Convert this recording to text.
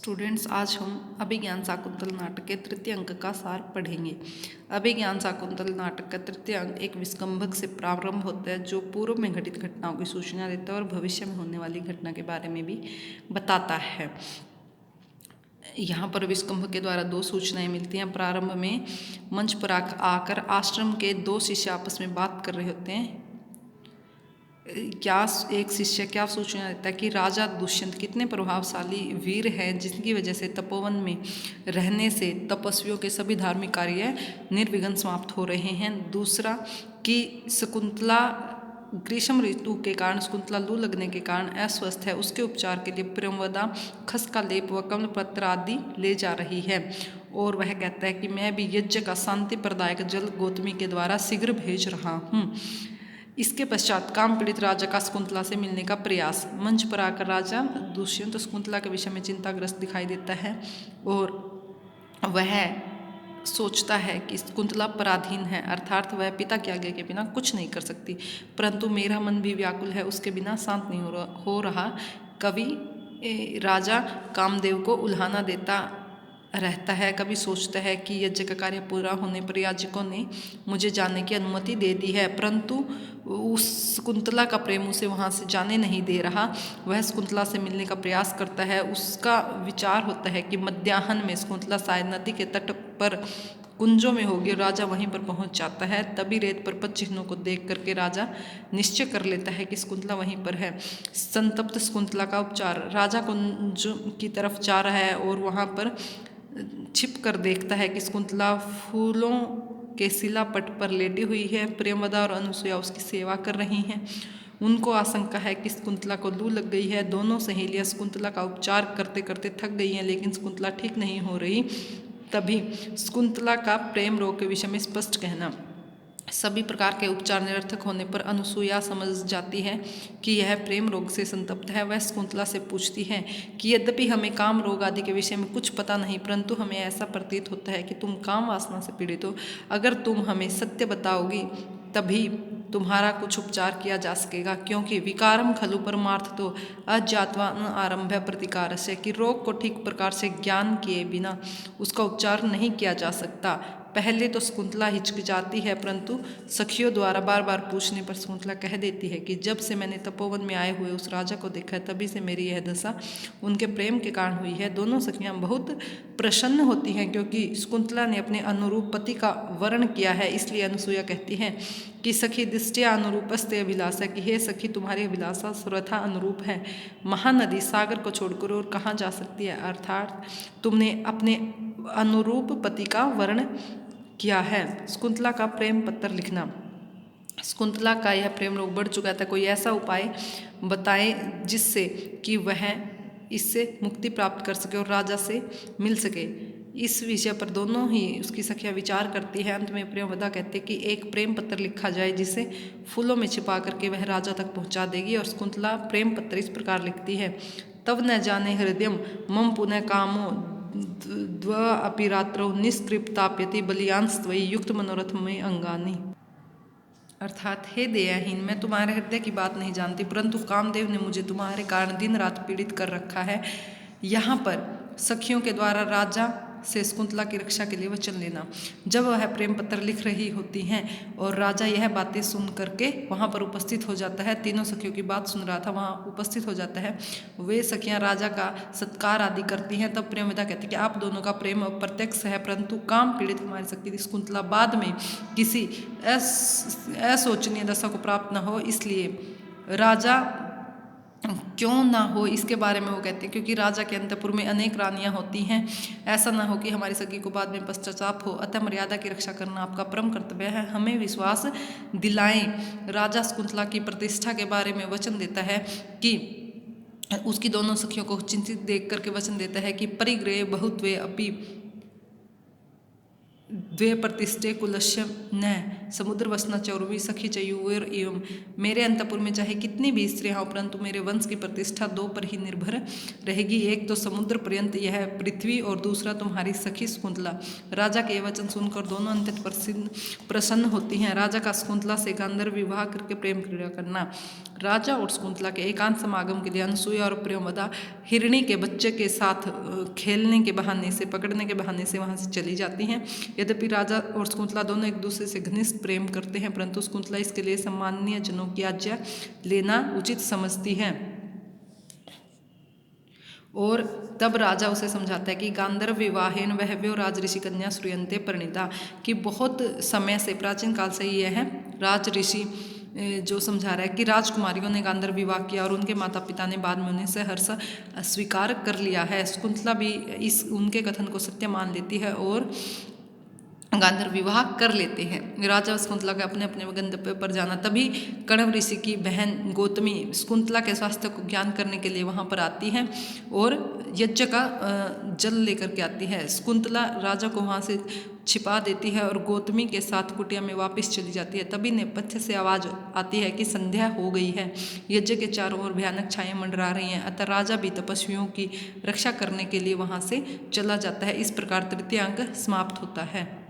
Students, आज हम अभिज्ञान शाकुंतल नाटक के तृतीय अंक का सार पढ़ेंगे। अभिज्ञान शाकुंतल नाटक का तृतीय अंक एक विस्कंभक से प्रारंभ होता है जो पूर्व में घटित घटनाओं की सूचना देता है और भविष्य में होने वाली घटना के बारे में भी बताता है। यहाँ पर विस्कंभक के द्वारा दो सूचनाएं मिलती हैं। प्रारंभ में मंच पर आकर आश्रम के दो शिष्य आपस में बात कर रहे होते हैं। एक शिष्य क्या सूचना देता है कि राजा दुष्यंत कितने प्रभावशाली वीर हैं, जिनकी वजह से तपोवन में रहने से तपस्वियों के सभी धार्मिक कार्य निर्विघ्न समाप्त हो रहे हैं। दूसरा कि शकुंतला ग्रीष्म ऋतु के कारण शकुंतला लू लगने के कारण अस्वस्थ है, उसके उपचार के लिए प्रेमवदा खस का लेप व कमलपत्र आदि ले जा रही है। और वह कहता है कि मैं भी यज्ञ का शांति प्रदायक जल गौतमी के द्वारा शीघ्र भेज रहा हूँ। इसके पश्चात काम पीड़ित राजा का शकुंतला से मिलने का प्रयास। मंच पर आकर राजा दुष्यंत शकुंतला के विषय में चिंताग्रस्त दिखाई देता है और वह सोचता है कि शकुंतला पराधीन है, अर्थात वह पिता की आज्ञा के बिना कुछ नहीं कर सकती। परंतु मेरा मन भी व्याकुल है, उसके बिना शांत नहीं हो रहा। कभी राजा कामदेव को उल्हाना देता रहता है, कभी सोचता है कि यज्ञ का कार्य पूरा होने पर याजकों ने मुझे जाने की अनुमति दे दी है, परंतु उस शकुंतला का प्रेम उसे वहाँ से जाने नहीं दे रहा। वह शकुंतला से मिलने का प्रयास करता है। उसका विचार होता है कि मध्याह्न में शकुंतला शायद नदी के तट पर कुंजों में होगी और राजा वहीं पर पहुंच जाता है। तभी रेत पर पद चिन्हों को देख करके राजा निश्चय कर लेता है कि शकुंतला वहीं पर है। संतप्त शकुंतला का उपचार। राजा कुंज की तरफ जा रहा है और वहाँ पर छिप कर देखता है कि शकुंतला फूलों के शिलापट पर लेटी हुई है। प्रेमवदा और अनुसुईया उसकी सेवा कर रही हैं। उनको आशंका है कि शकुंतला को लू लग गई है। दोनों सहेलियां शकुंतला का उपचार करते करते थक गई हैं, लेकिन शकुंतला ठीक नहीं हो रही। तभी शकुंतला का प्रेम रोग के विषय में स्पष्ट कहना। सभी प्रकार के उपचार निरर्थक होने पर अनुसुईया समझ जाती है कि यह प्रेम रोग से संतप्त है। वह शकुंतला से पूछती है कि यद्यपि हमें काम रोग आदि के विषय में कुछ पता नहीं, परंतु हमें ऐसा प्रतीत होता है कि तुम काम वासना से पीड़ित हो। अगर तुम हमें सत्य बताओगी तभी तुम्हारा कुछ उपचार किया जा सकेगा, क्योंकि विकारम खलु परमार्थ तो अज्ञात्वा न आरंभ प्रतिकार से, कि रोग को ठीक प्रकार से ज्ञान किए बिना उसका उपचार नहीं किया जा सकता। पहले तो शकुंतला हिचकिचाती है, परंतु सखियों द्वारा बार बार पूछने पर शकुंतला कह देती है कि जब से मैंने तपोवन में आए हुए उस राजा को देखा है, तभी से मेरी यह दशा उनके प्रेम के कारण हुई है। दोनों सखियां बहुत प्रसन्न होती हैं क्योंकि शकुंतला ने अपने अनुरूप पति का वर्ण किया है। इसलिए अनुसुईया कहती हैं कि सखी दृष्टिया अनुरूपस्ते अभिलाषा, कि हे सखी तुम्हारी अभिलाषा सर्वथा अनुरूप है। महानदी सागर को छोड़कर और कहाँ जा सकती है, अर्थात तुमने अपने अनुरूप पति का वर्ण किया है। शकुंतला का प्रेम पत्र लिखना। शकुंतला का यह प्रेम रोग बढ़ चुका था, कोई ऐसा उपाय बताएं जिससे कि वह इससे मुक्ति प्राप्त कर सके और राजा से मिल सके। इस विषय पर दोनों ही उसकी सखियां विचार करती है। अंत में प्रेमवदा कहते कि एक प्रेम पत्र लिखा जाए जिसे फूलों में छिपा करके वह राजा तक पहुंचा देगी। और शकुंतला प्रेम पत्र इस प्रकार लिखती है। तब न जाने हृदयम मम पुनः कामो द्व अपि रात्रौ निष्कृप्ताप्यति बलियांस्त्वयि युक्त मनोरथ में अंगानी। अर्थात हे दयाहीन, मैं तुम्हारे हृदय की बात नहीं जानती, परंतु कामदेव ने मुझे तुम्हारे कारण दिन रात पीड़ित कर रखा है। यहाँ पर सखियों के द्वारा राजा से शकुंतला की रक्षा के लिए वचन लेना। जब वह प्रेम पत्र लिख रही होती हैं और राजा यह बातें सुन करके वहाँ पर उपस्थित हो जाता है, तीनों सखियों की बात सुन रहा था, वहाँ उपस्थित हो जाता है। वे सखियाँ राजा का सत्कार आदि करती हैं। तब प्रेमवदा कहती है कि आप दोनों का प्रेम अप्रत्यक्ष है, परंतु काम पीड़ित हमारी सखी शकुंतला बाद में किसी अशोचनीय दशा को प्राप्त न हो, इसलिए राजा क्यों ना हो इसके बारे में वो कहते हैं, क्योंकि राजा के अंतपुर में अनेक रानियां होती हैं, ऐसा ना हो कि हमारी सखी को बाद में पश्चाताप हो। अतः मर्यादा की रक्षा करना आपका परम कर्तव्य है, हमें विश्वास दिलाएं। राजा शकुंतला की प्रतिष्ठा के बारे में वचन देता है कि उसकी दोनों सखियों को चिंतित देख करके वचन देता है कि परिग्रह बहुत्वे अपि द्वे प्रतिष्ठे कुलस्य न समुद्र वसना चौरवी सखी चयूर एवं मेरे अंतपुर में चाहे कितनी भी स्त्रियाँ हो परंतु मेरे वंश की प्रतिष्ठा दो पर ही निर्भर रहेगी, एक तो समुद्र पर्यंत यह पृथ्वी और दूसरा तुम्हारी सखी शकुंतला। राजा के वचन सुनकर दोनों अत्यंत प्रसन्न होती हैं। राजा का शकुंतला से गांधर्व विवाह करके प्रेम क्रीड़ा करना। राजा और शकुंतला के एकांत समागम के लिए अनसुईया और प्रियंवदा हिरणी के बच्चे के साथ खेलने के बहाने से, पकड़ने के बहाने से वहाँ से चली जाती हैं। यद्यपि राजा और शकुंतला दोनों एक दूसरे से घनिष्ठ प्रेम करते हैं परंतु शकुंतला इसके लिए सम्माननीय जनों की आज्ञा लेना उचित समझती है। और तब राजा उसे समझाता है कि गांधर्व विवाहेन वहव्यो राज ऋषि कन्या श्रूयन्ते परिणीता, कि बहुत समय से, प्राचीन काल से यह है राज ऋषि जो समझा रहा है कि राजकुमारियों ने गांधर्व विवाह किया और उनके माता पिता ने बाद में उन्हें से हर्ष स्वीकार कर लिया है। शकुंतला भी इस उनके कथन को सत्य मान लेती है और गांधर्व विवाह कर लेते हैं। राजा शकुंतला के अपने अपने गंतव्य पर जाना। तभी कण्व ऋषि की बहन गौतमी शकुंतला के स्वास्थ्य को ज्ञान करने के लिए वहाँ पर आती है और यज्ञ का जल लेकर के आती है। शकुंतला राजा को वहाँ से छिपा देती है और गौतमी के साथ कुटिया में वापस चली जाती है। तभी नेपथ्य से आवाज़ आती है कि संध्या हो गई है। यज्ञ के चारों ओर भयानक छाएं मंडरा रही हैं, अतः राजा भी तपस्वियों की रक्षा करने के लिए वहाँ से चला जाता है। इस प्रकार तृतीय अंक समाप्त होता है।